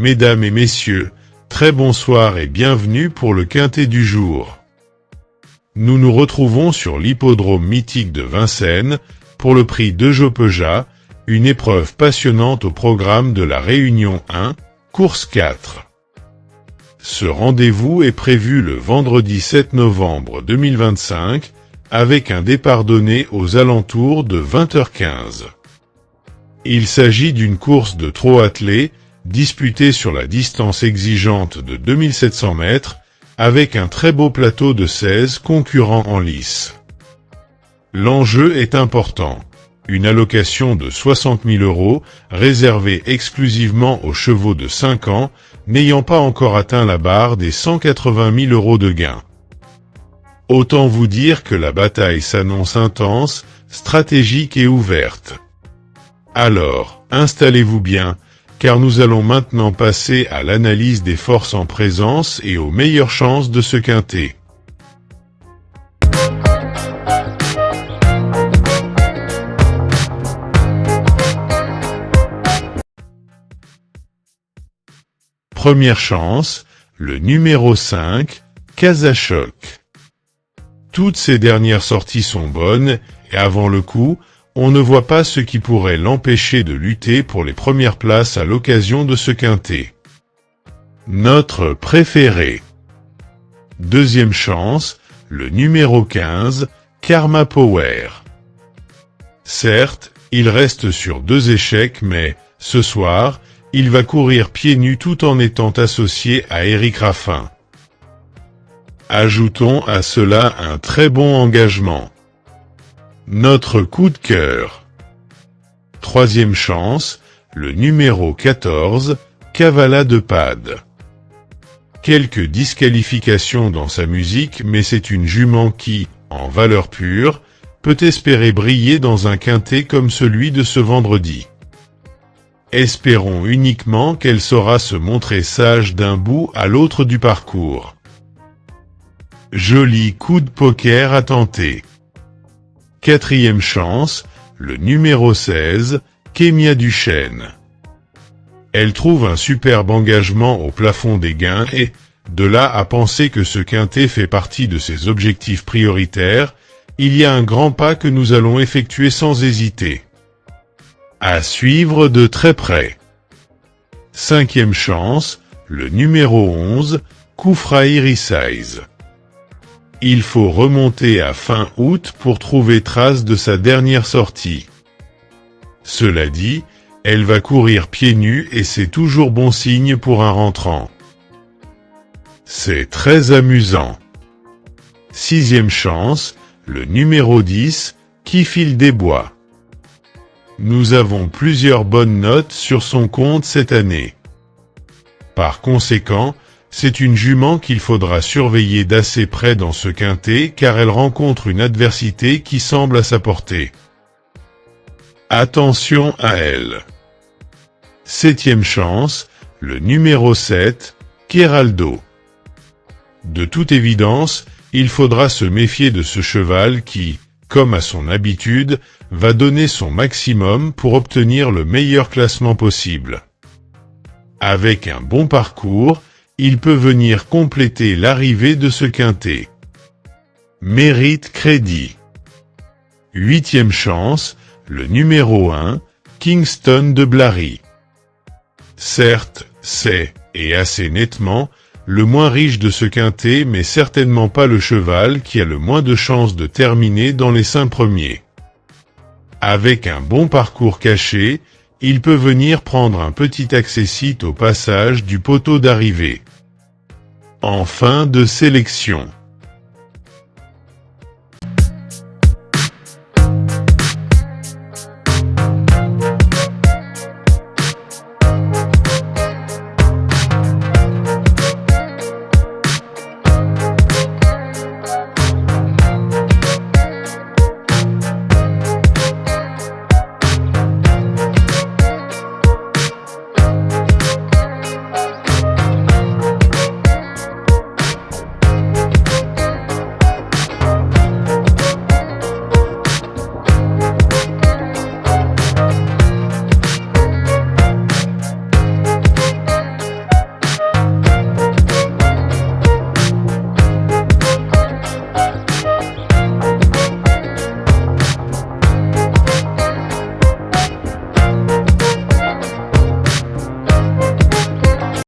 Mesdames et messieurs, très bonsoir et bienvenue pour le quintet du jour. Nous nous retrouvons sur l'hippodrome mythique de Vincennes, pour le prix Dejopéja, une épreuve passionnante au programme de la Réunion 1, course 4. Ce rendez-vous est prévu le vendredi 7 novembre 2025, avec un départ donné aux alentours de 20h15. Il s'agit d'une course de trot attelé, disputée sur la distance exigeante de 2700 mètres, avec un très beau plateau de 16 concurrents en lice. L'enjeu est important. Une allocation de 60 000 € réservée exclusivement aux chevaux de 5 ans, n'ayant pas encore atteint la barre des 180 000 € de gain. Autant vous dire que la bataille s'annonce intense, stratégique et ouverte. Alors, installez-vous bien, car nous allons maintenant passer à l'analyse des forces en présence et aux meilleures chances de ce quintet. Première chance, le numéro 5, Casachoc. Toutes ces dernières sorties sont bonnes, et avant le coup, on ne voit pas ce qui pourrait l'empêcher de lutter pour les premières places à l'occasion de ce quintet. Notre préféré. Deuxième chance, le numéro 15, Karma Power. Certes, il reste sur 2 échecs mais, ce soir, il va courir pieds nus tout en étant associé à Éric Raffin. Ajoutons à cela un très bon engagement. Notre coup de cœur. Troisième chance, le numéro 14, Kavala de Pad. Quelques disqualifications dans sa musique mais c'est une jument qui, en valeur pure, peut espérer briller dans un quintet comme celui de ce vendredi. Espérons uniquement qu'elle saura se montrer sage d'un bout à l'autre du parcours. Joli coup de poker à tenter. Quatrième chance, le numéro 16, Kémia Duchesne. Elle trouve un superbe engagement au plafond des gains et, de là à penser que ce quintet fait partie de ses objectifs prioritaires, il y a un grand pas que nous allons effectuer sans hésiter. À suivre de très près. Cinquième chance, le numéro 11, Koufraï Size. Il faut remonter à fin août pour trouver trace de sa dernière sortie. Cela dit, elle va courir pieds nus et c'est toujours bon signe pour un rentrant. C'est très amusant. Sixième chance, le numéro 10, Qui file des bois. Nous avons plusieurs bonnes notes sur son compte cette année. Par conséquent, c'est une jument qu'il faudra surveiller d'assez près dans ce quintet car elle rencontre une adversité qui semble à sa portée. Attention à elle. Septième chance, le numéro 7, Keraldo. De toute évidence, il faudra se méfier de ce cheval qui, comme à son habitude, va donner son maximum pour obtenir le meilleur classement possible. Avec un bon parcours, il peut venir compléter l'arrivée de ce quintet. Mérite crédit. Huitième chance, le numéro 1, Kingston de Blary. Certes, c'est, et assez nettement, le moins riche de ce quintet mais certainement pas le cheval qui a le moins de chances de terminer dans les 5 premiers. Avec un bon parcours caché, il peut venir prendre un petit accessit au passage du poteau d'arrivée. En fin de sélection.